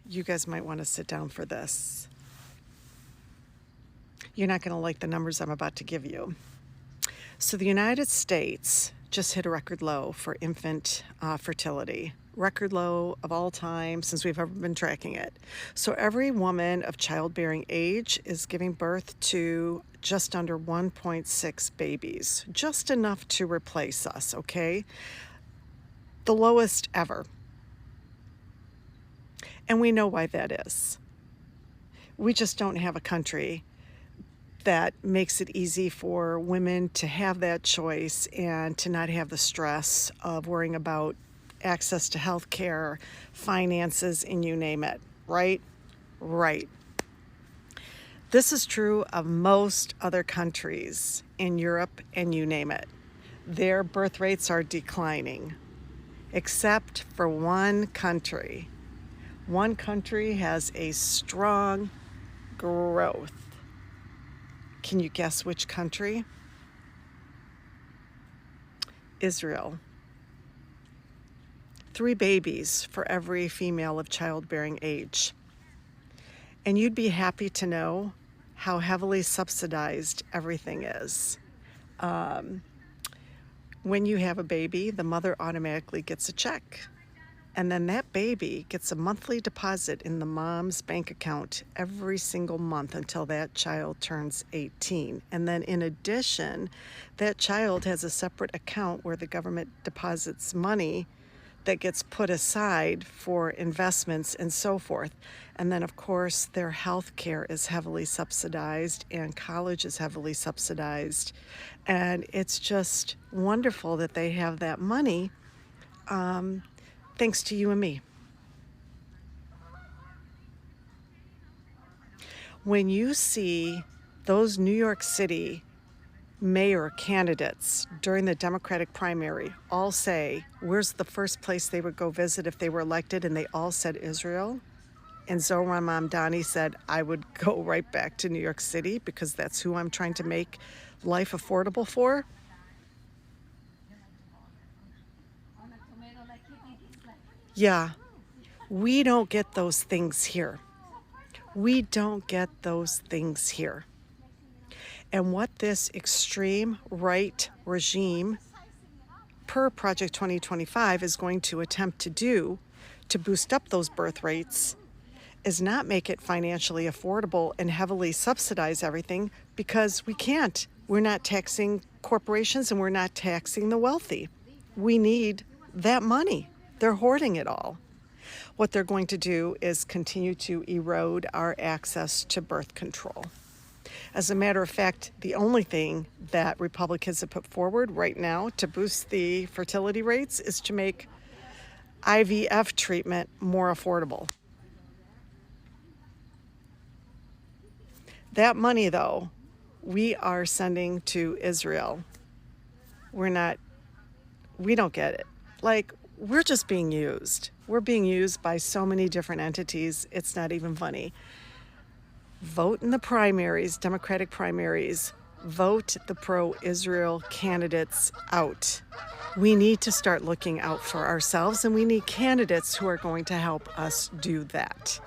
You guys might want to sit down for this. You're not going to like the numbers I'm about to give you. So the United States just hit a record low for infant fertility. Record low of all time since we've ever been tracking it. So every woman of childbearing age is giving birth to just under 1.6 babies, just enough to replace us, okay? The lowest ever. And we know why that is. We just don't have a country that makes it easy for women to have that choice and to not have the stress of worrying about access to health care, finances, and you name it, right? Right. This is true of most other countries in Europe, and you name it. Their birth rates are declining, except for one country. One country has a strong growth. Can you guess which country? Israel. 3 babies for every female of childbearing age. And you'd be happy to know how heavily subsidized everything is. When you have a baby, the mother automatically gets a check. And then that baby gets a monthly deposit in the mom's bank account every single month until that child turns 18. And then in addition, that child has a separate account where the government deposits money that gets put aside for investments and so forth. And then of course their health care is heavily subsidized and college is heavily subsidized. And it's just wonderful that they have that money. Thanks to you and me. When you see those New York City mayor candidates during the Democratic primary all say, where's the first place they would go visit if they were elected, and they all said Israel, and Zohran Mamdani said, I would go right back to New York City because that's who I'm trying to make life affordable for. Yeah, we don't get those things here. We don't get those things here. And what this extreme right regime, per Project 2025, is going to attempt to do to boost up those birth rates is not make it financially affordable and heavily subsidize everything, because we can't. We're not taxing corporations and we're not taxing the wealthy. We need that money. They're hoarding it all. What they're going to do is continue to erode our access to birth control. As a matter of fact, the only thing that Republicans have put forward right now to boost the fertility rates is to make IVF treatment more affordable. That money, though, we are sending to Israel. We don't get it. Like, we're just being used. We're being used by so many different entities, it's not even funny. Vote in the primaries, Democratic primaries. Vote the pro-Israel candidates out. We need to start looking out for ourselves, and we need candidates who are going to help us do that.